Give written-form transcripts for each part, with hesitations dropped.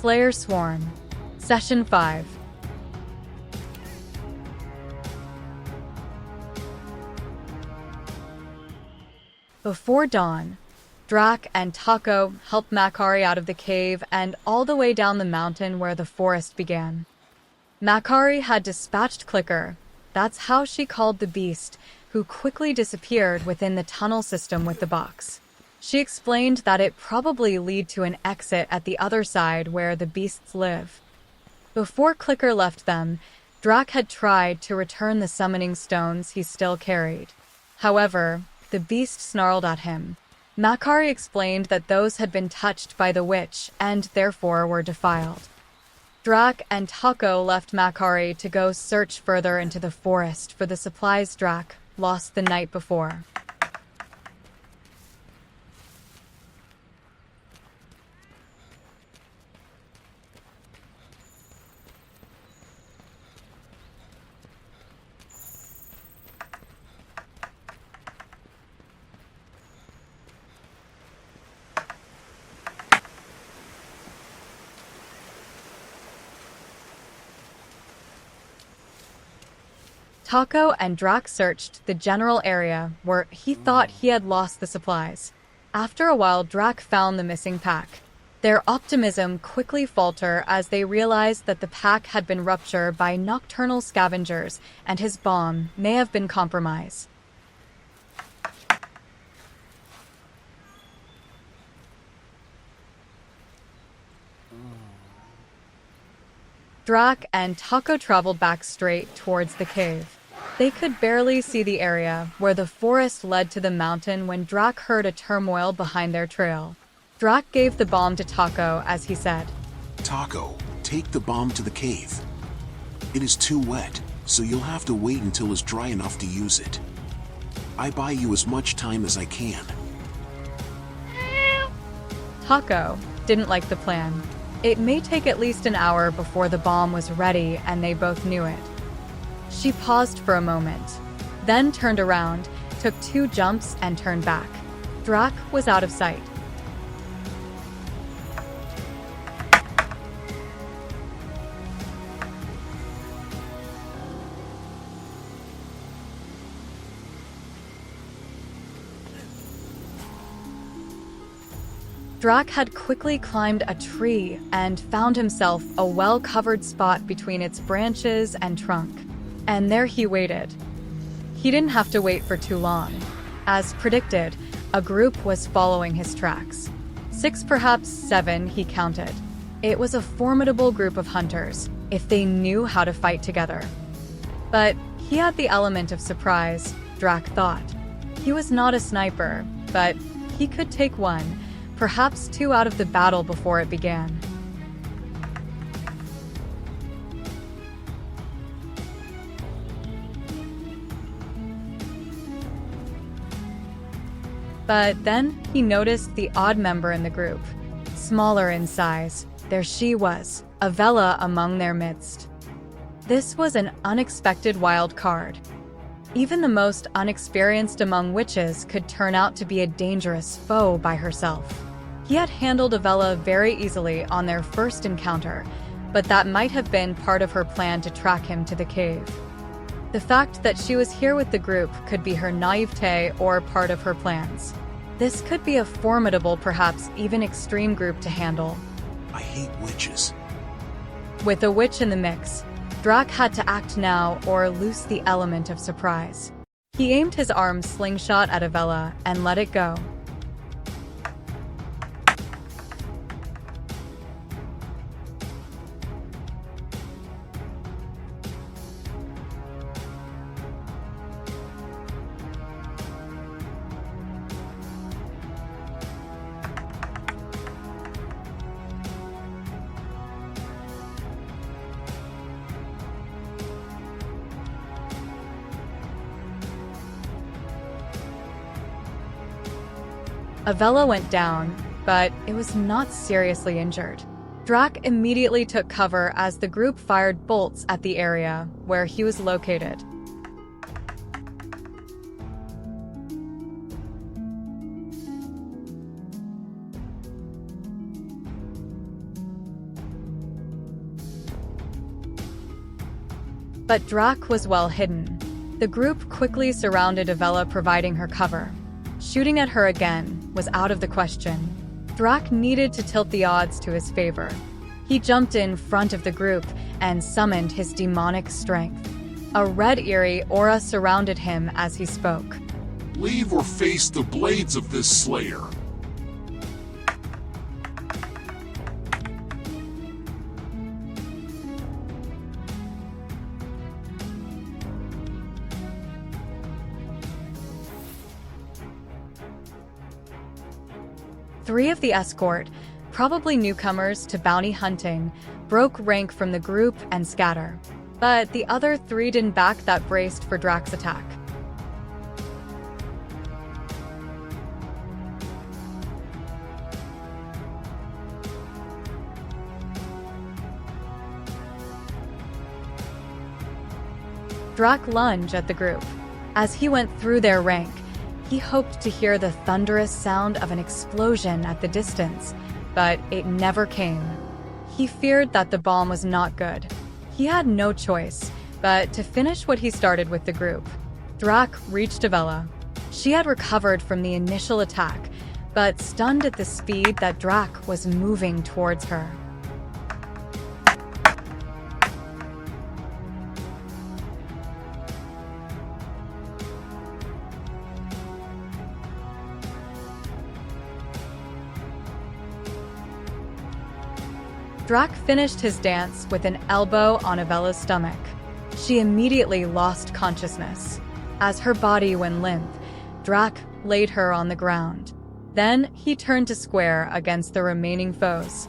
Slayer Sworn, Session 5. Before dawn, Drak and Taco helped Makari out of the cave and all the way down the mountain where the forest began. Makari had dispatched Clicker, that's how she called the beast, who quickly disappeared within the tunnel system with the box. She explained that it probably lead to an exit at the other side where the beasts live. Before Clicker left them, Drak had tried to return the summoning stones he still carried. However, the beast snarled at him. Makari explained that those had been touched by the witch and therefore were defiled. Drak and Taco left Makari to go search further into the forest for the supplies Drak lost the night before. Taco and Drak searched the general area where he thought he had lost the supplies. After a while, Drak found the missing pack. Their optimism quickly faltered as they realized that the pack had been ruptured by nocturnal scavengers and his bomb may have been compromised. Drak and Taco traveled back straight towards the cave. They could barely see the area where the forest led to the mountain when Drak heard a turmoil behind their trail. Drak gave the bomb to Taco as he said, "Taco, take the bomb to the cave. It is too wet, so you'll have to wait until it's dry enough to use it. I buy you as much time as I can." Taco didn't like the plan. It may take at least an hour before the bomb was ready and they both knew it. She paused for a moment, then turned around, took 2 jumps and turned back. Drak was out of sight. Drak had quickly climbed a tree and found himself a well-covered spot between its branches and trunk. And there he waited. He didn't have to wait for too long. As predicted, a group was following his tracks. 6, perhaps 7, he counted. It was a formidable group of hunters, if they knew how to fight together. But he had the element of surprise, Drak thought. He was not a sniper, but he could take 1, perhaps 2 out of the battle before it began. But then he noticed the odd member in the group. Smaller in size, there she was, Avella among their midst. This was an unexpected wild card. Even the most unexperienced among witches could turn out to be a dangerous foe by herself. He had handled Avella very easily on their first encounter, but that might have been part of her plan to track him to the cave. The fact that she was here with the group could be her naivete or part of her plans. This could be a formidable, perhaps even extreme group to handle. I hate witches. With a witch in the mix, Drak had to act now or lose the element of surprise. He aimed his arm slingshot at Avella and let it go. Avella went down, but it was not seriously injured. Drak immediately took cover as the group fired bolts at the area where he was located. But Drak was well hidden. The group quickly surrounded Avella, providing her cover. Shooting at her again was out of the question. Drak needed to tilt the odds to his favor. He jumped in front of the group and summoned his demonic strength. A red eerie aura surrounded him as he spoke. Leave or face the blades of this slayer. Three of the escort, probably newcomers to bounty hunting, broke rank from the group and scatter. But the other three didn't back that braced for Drak's attack. Drak lunged at the group. As he went through their rank, he hoped to hear the thunderous sound of an explosion at the distance, but it never came. He feared that the bomb was not good. He had no choice but to finish what he started with the group. Drak reached Avella. She had recovered from the initial attack, but stunned at the speed that Drak was moving towards her. Drak finished his dance with an elbow on Avella's stomach. She immediately lost consciousness. As her body went limp, Drak laid her on the ground. Then he turned to square against the remaining foes.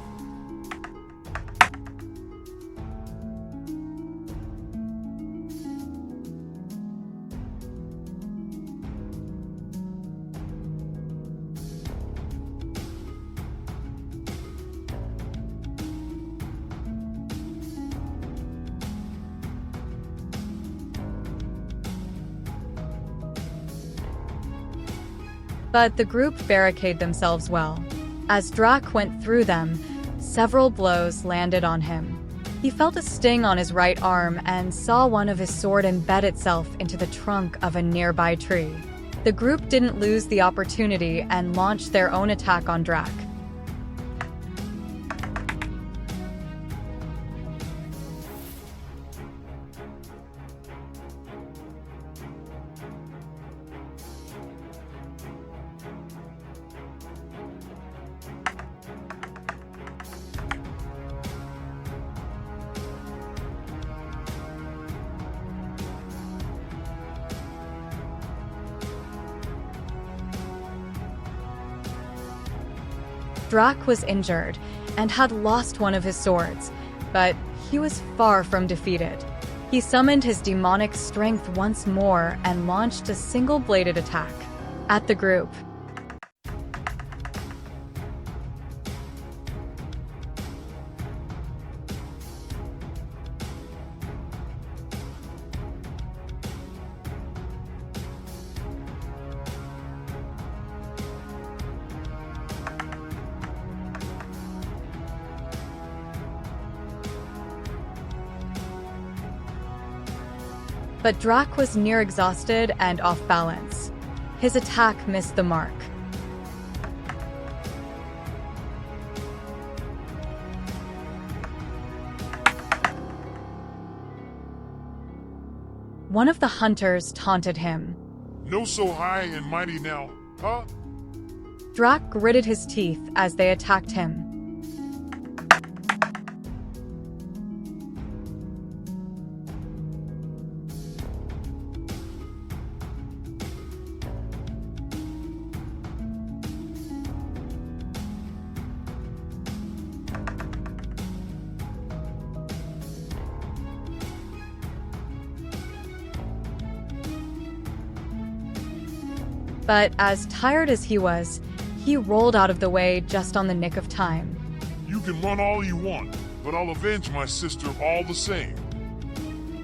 But the group barricaded themselves well. As Drak went through them, several blows landed on him. He felt a sting on his right arm and saw one of his sword embed itself into the trunk of a nearby tree. The group didn't lose the opportunity and launched their own attack on Drak. Drak was injured and had lost one of his swords, but he was far from defeated. He summoned his demonic strength once more and launched a single-bladed attack at the group. But Drak was near exhausted and off balance. His attack missed the mark. One of the hunters taunted him. No so high and mighty now, huh? Drak gritted his teeth as they attacked him. But as tired as he was, he rolled out of the way just on the nick of time. You can run all you want, but I'll avenge my sister all the same.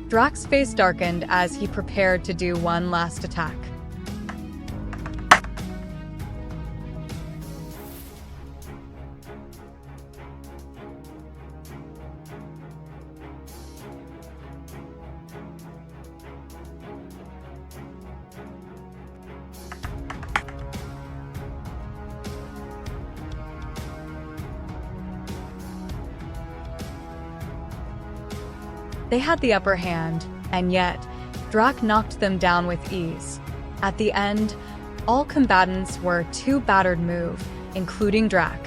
Drak's face darkened as he prepared to do one last attack. They had the upper hand, and yet, Drak knocked them down with ease. At the end, all combatants were too battered to move, including Drak.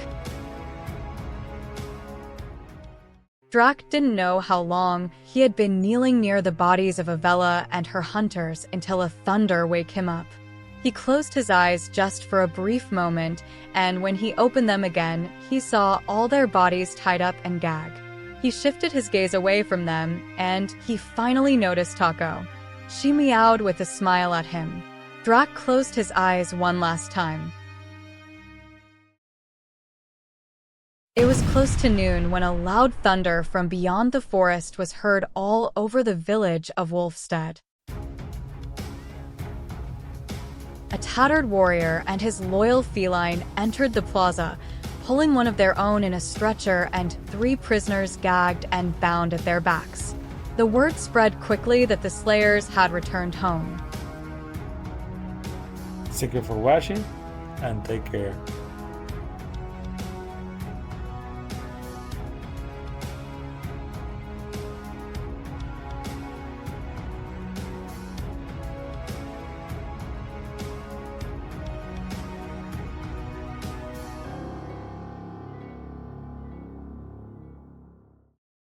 Drak didn't know how long he had been kneeling near the bodies of Avella and her hunters until a thunder wake him up. He closed his eyes just for a brief moment, and when he opened them again, he saw all their bodies tied up and gagged. He shifted his gaze away from them, and he finally noticed Taco. She meowed with a smile at him. Drak closed his eyes one last time. It was close to noon when a loud thunder from beyond the forest was heard all over the village of Wolfstead. A tattered warrior and his loyal feline entered the plaza, pulling one of their own in a stretcher and 3 prisoners gagged and bound at their backs. The word spread quickly that the slayers had returned home. Thank you for watching and take care.